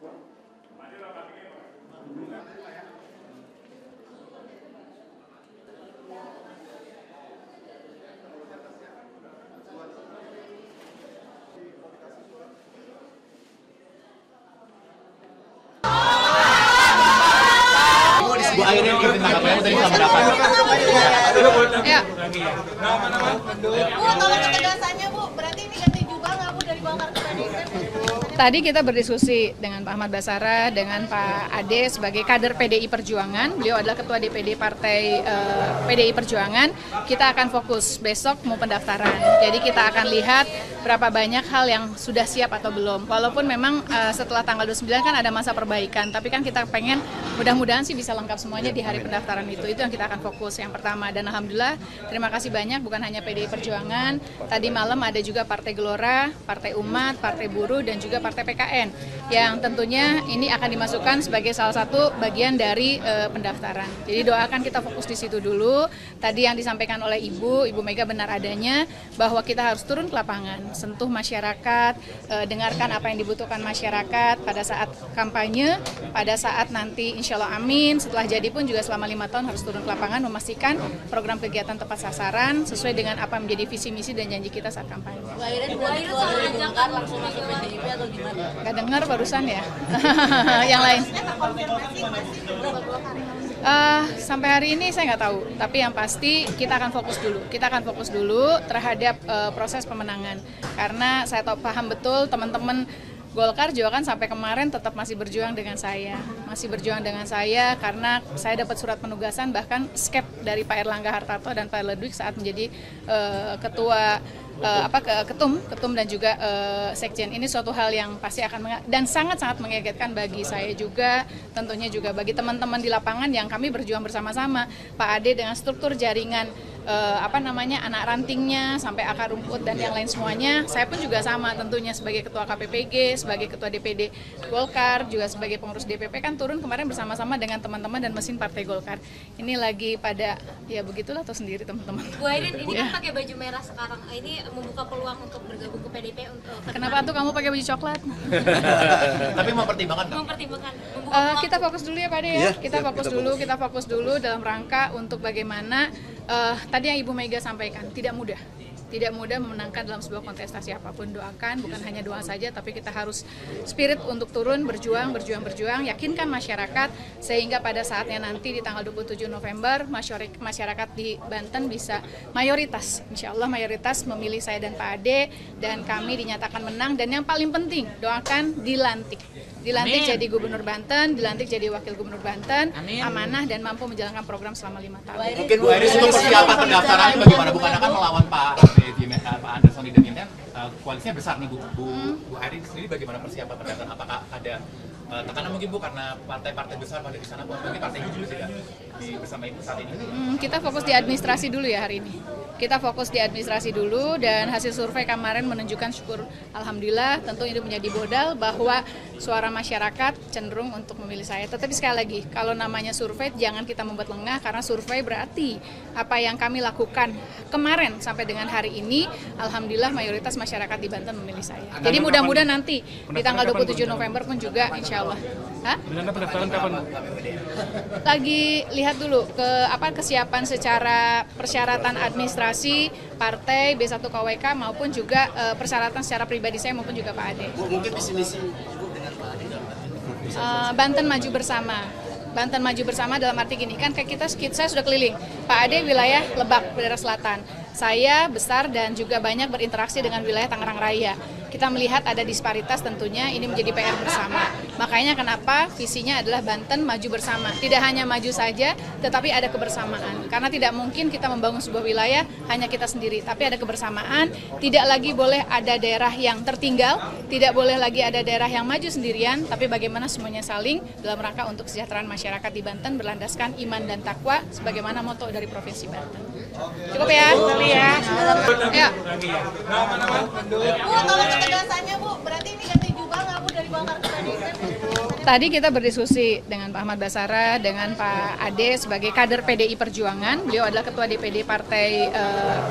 Bu Airin izin tanggapannya tadi sama dapat. Ya. Bu, tolong ketegasannya Bu, berarti ini ganti jubah nggak Bu dari Golkar ke PDIP? Tadi kita berdiskusi dengan Pak Ahmad Basara, dengan Pak Ade sebagai kader PDI Perjuangan. Beliau adalah Ketua DPD Partai PDI Perjuangan. Kita akan fokus besok mau pendaftaran. Jadi kita akan lihat berapa banyak hal yang sudah siap atau belum. Walaupun memang setelah tanggal 29 kan ada masa perbaikan, tapi kan kita pengen mudah-mudahan sih bisa lengkap semuanya di hari pendaftaran itu. Itu yang kita akan fokus yang pertama. Dan alhamdulillah terima kasih banyak bukan hanya PDI Perjuangan. Tadi malam ada juga Partai Gelora, Partai Umat, Partai Buruh dan juga Partai PKN yang tentunya ini akan dimasukkan sebagai salah satu bagian dari pendaftaran. Jadi doakan kita fokus di situ dulu. Tadi yang disampaikan oleh Ibu Mega benar adanya bahwa kita harus turun ke lapangan, sentuh masyarakat, dengarkan apa yang dibutuhkan masyarakat pada saat kampanye, pada saat nanti insya Allah amin, setelah jadi pun juga selama 5 tahun harus turun ke lapangan memastikan program kegiatan tepat sasaran sesuai dengan apa yang menjadi visi misi dan janji kita saat kampanye. Bu Airin berarti keluar dari Golkar langsung masuk PDIP atau gimana? Nggak dengar barusan ya, yang lain. Sampai hari ini saya nggak tahu, tapi yang pasti kita akan fokus dulu. Kita akan fokus dulu terhadap proses pemenangan, karena saya paham betul teman-teman Golkar juga kan sampai kemarin tetap masih berjuang dengan saya, karena saya dapat surat penugasan bahkan skep dari Pak Erlangga Hartarto dan Pak Ledwig saat menjadi ketua ketum dan juga sekjen. Ini suatu hal yang pasti akan dan sangat-sangat mengagetkan bagi saya juga, tentunya juga bagi teman-teman di lapangan yang kami berjuang bersama-sama. Pak Ade dengan struktur jaringan anak rantingnya sampai akar rumput dan yang lain semuanya. Saya pun juga sama tentunya sebagai ketua KPPG, sebagai ketua DPD Golkar, juga sebagai pengurus DPP kan turun kemarin bersama-sama dengan teman-teman dan mesin Partai Golkar. Ini lagi pada ya begitulah atau sendiri teman-teman. Bu Airin ini kan pakai baju merah sekarang, ini membuka peluang untuk bergabung ke PDIP untuk kenapa tuh kamu pakai baju coklat? Tapi mempertimbangkan nggak? mempertimbangkan Kita fokus dulu ya Pak Ade ya. Kita fokus dulu dalam rangka untuk bagaimana tadi yang Ibu Mega sampaikan, tidak mudah memenangkan dalam sebuah kontestasi apapun. Doakan, bukan hanya doa saja, tapi kita harus spirit untuk turun, berjuang, yakinkan masyarakat, sehingga pada saatnya nanti di tanggal 27 November, masyarakat di Banten bisa mayoritas, insya Allah mayoritas memilih saya dan Pak Ade, dan kami dinyatakan menang, dan yang paling penting, doakan dilantik jadi gubernur Banten, dilantik jadi wakil gubernur Banten, amanah dan mampu menjalankan program selama 5 tahun. Mungkin Bu Airin untuk persiapan pendaftarannya bagaimana? Bukan akan melawan Pak Anderson dan Yenten, koalisinya besar nih Bu Airin sendiri bagaimana persiapan pendaftaran? Apakah ada tekanan mungkin Bu karena partai-partai besar pada di sana, mungkin partai Ibu juga bersama Ibu saat ini? Kita fokus di administrasi dulu ya hari ini. Kita fokus di administrasi dulu, dan hasil survei kemarin menunjukkan, syukur alhamdulillah, tentu itu menjadi modal bahwa suara masyarakat cenderung untuk memilih saya. Tetapi sekali lagi, kalau namanya survei jangan kita membuat lengah, karena survei berarti apa yang kami lakukan kemarin sampai dengan hari ini, alhamdulillah mayoritas masyarakat di Banten memilih saya. Jadi mudah-mudahan nanti di tanggal 27 November pun juga insya Allah. Pendaftaran kapan? Lagi lihat dulu kesiapan secara persyaratan administrasi partai B1 KWK maupun juga persyaratan secara pribadi saya maupun juga Pak Ade. Mungkin visi-misi dengan Pak Ade. Banten maju bersama dalam arti gini, kan saya sudah keliling. Pak Ade wilayah Lebak, daerah selatan. Saya besar dan juga banyak berinteraksi dengan wilayah Tangerang Raya. Kita melihat ada disparitas, tentunya ini menjadi PR bersama. Makanya kenapa visinya adalah Banten maju bersama. Tidak hanya maju saja, tetapi ada kebersamaan. Karena tidak mungkin kita membangun sebuah wilayah hanya kita sendiri, tapi ada kebersamaan. Tidak lagi boleh ada daerah yang tertinggal, tidak boleh lagi ada daerah yang maju sendirian, tapi bagaimana semuanya saling dalam rangka untuk kesejahteraan masyarakat di Banten berlandaskan iman dan takwa sebagaimana moto dari Provinsi Banten. Cukup ya? Ya. Bu, tolong ketegasannya Bu, berarti ini ganti jubah nggak Bu dari Golkar ke PDIP? Tadi kita berdiskusi dengan Pak Ahmad Basarah, dengan Pak Ade sebagai kader PDI Perjuangan. Beliau adalah Ketua DPD Partai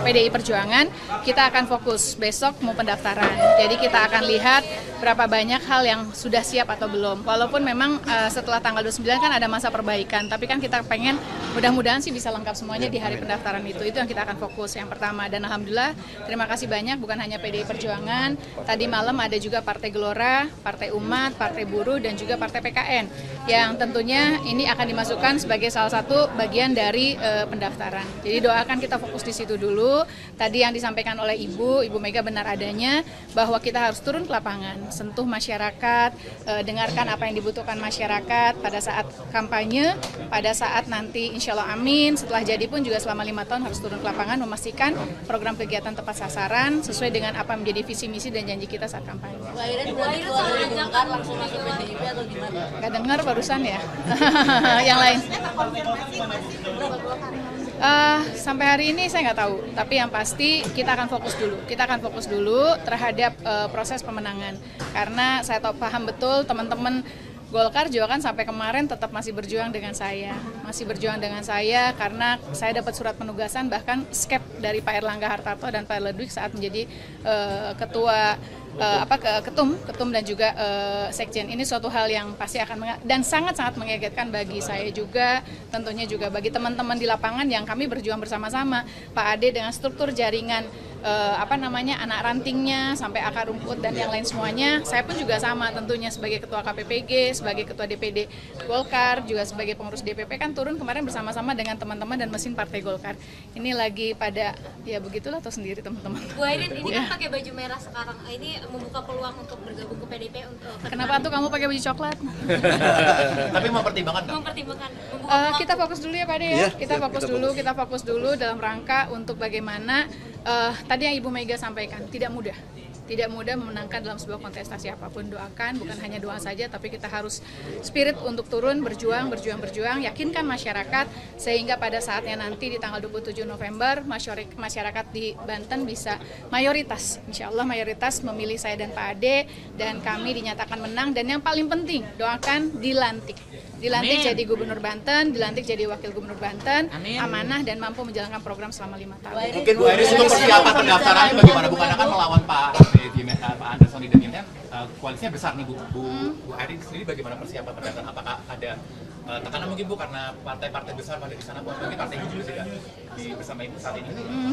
PDI Perjuangan. Kita akan fokus besok mau pendaftaran. Jadi kita akan lihat berapa banyak hal yang sudah siap atau belum. Walaupun memang setelah tanggal 29 kan ada masa perbaikan, tapi kan kita pengen mudah-mudahan sih bisa lengkap semuanya di hari pendaftaran itu. Itu yang kita akan fokus yang pertama. Dan alhamdulillah terima kasih banyak bukan hanya PDI Perjuangan. Tadi malam ada juga Partai Gelora, Partai Umat, Partai Buruh dan juga Partai PKN yang tentunya ini akan dimasukkan sebagai salah satu bagian dari pendaftaran. Jadi doakan kita fokus di situ dulu. Tadi yang disampaikan oleh Ibu Mega benar adanya bahwa kita harus turun ke lapangan, sentuh masyarakat, dengarkan apa yang dibutuhkan masyarakat pada saat kampanye, pada saat nanti insya Allah amin setelah jadi pun juga selama 5 tahun harus turun ke lapangan memastikan program kegiatan tepat sasaran sesuai dengan apa menjadi visi misi dan janji kita saat kampanye. Bu Airin berarti keluar dari Golkar langsung masuk PDIP atau gimana? Gak dengar barusan ya, yang lain. Sampai hari ini saya nggak tahu, tapi yang pasti kita akan fokus dulu. Kita akan fokus dulu terhadap proses pemenangan, karena saya paham betul teman-teman Golkar juga kan sampai kemarin tetap masih berjuang dengan saya, karena saya dapat surat penugasan bahkan skep dari Pak Erlangga Hartarto dan Pak Ludwig saat menjadi ketua ketum dan juga sekjen. Ini suatu hal yang pasti akan dan sangat-sangat mengagetkan bagi saya juga, tentunya juga bagi teman-teman di lapangan yang kami berjuang bersama-sama. Pak Ade dengan struktur jaringan anak rantingnya sampai akar rumput dan yang lain semuanya. Saya pun juga sama tentunya sebagai ketua KPPG, sebagai ketua DPD Golkar, juga sebagai pengurus DPP kan turun kemarin bersama-sama dengan teman-teman dan mesin Partai Golkar. Ini lagi pada ya begitulah, atau sendiri teman-teman. Bu Airin ini kan pakai baju merah sekarang, ini membuka peluang untuk bergabung ke PDIP untuk Kenapa tuh kamu pakai baju coklat? Tapi mempertimbangkan nggak? mempertimbangkan Kita fokus dulu ya Pak Ade ya. Kita fokus dulu dalam rangka untuk bagaimana tadi yang Ibu Mega sampaikan, tidak mudah memenangkan dalam sebuah kontestasi apapun. Doakan, bukan hanya doa saja, tapi kita harus spirit untuk turun, berjuang, yakinkan masyarakat, sehingga pada saatnya nanti di tanggal 27 November, masyarakat di Banten bisa mayoritas, insya Allah mayoritas memilih saya dan Pak Ade, dan kami dinyatakan menang, dan yang paling penting, doakan dilantik jadi gubernur Banten, dilantik jadi wakil gubernur Banten, amanah dan mampu menjalankan program selama 5 tahun. Mungkin Bu Airin untuk persiapan pendaftarannya bagaimana? Bukan akan melawan Pak Anderson dan ini kan koalisinya besar nih Bu Airin sendiri bagaimana persiapan pendaftaran? Apakah ada tekanan mungkin Bu karena partai-partai besar pada di sana, mungkin partai Ibu juga tidak bersama Ibu saat ini?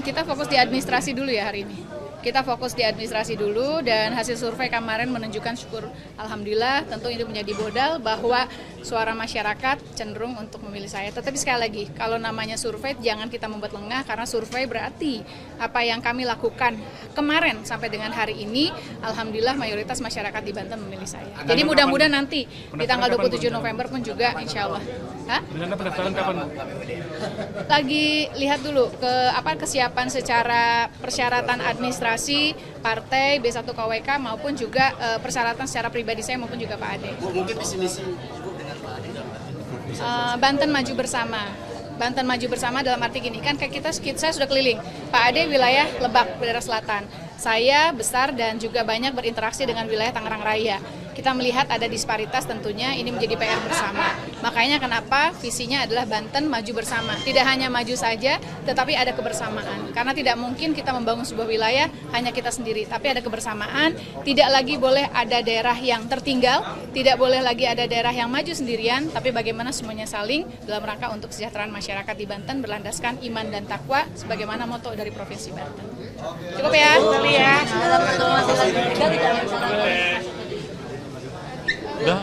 Kita fokus di administrasi dulu ya hari ini. Kita fokus di administrasi dulu, dan hasil survei kemarin menunjukkan, syukur alhamdulillah, tentu itu menjadi modal bahwa suara masyarakat cenderung untuk memilih saya. Tetapi sekali lagi, kalau namanya survei jangan kita membuat lengah, karena survei berarti apa yang kami lakukan kemarin sampai dengan hari ini, alhamdulillah mayoritas masyarakat di Banten memilih saya. Jadi mudah-mudahan nanti di tanggal 27 November pun juga insya Allah. Rencana pendaftaran kapan? Lagi lihat dulu kesiapan secara persyaratan administrasi partai B1 KWK maupun juga persyaratan secara pribadi saya maupun juga Pak Ade. Mungkin visi misi Ibu dengan Pak Ade. Banten maju bersama dalam arti gini, kan saya sudah keliling. Pak Ade wilayah Lebak, daerah selatan. Saya besar dan juga banyak berinteraksi dengan wilayah Tangerang Raya. Kita melihat ada disparitas, tentunya ini menjadi PR bersama. Makanya kenapa visinya adalah Banten maju bersama. Tidak hanya maju saja, tetapi ada kebersamaan. Karena tidak mungkin kita membangun sebuah wilayah hanya kita sendiri, tapi ada kebersamaan. Tidak lagi boleh ada daerah yang tertinggal, tidak boleh lagi ada daerah yang maju sendirian, tapi bagaimana semuanya saling dalam rangka untuk kesejahteraan masyarakat di Banten berlandaskan iman dan takwa sebagaimana moto dari Provinsi Banten. Cukup ya, sekali ya. dalam pertemuan hasil tidak ada Udah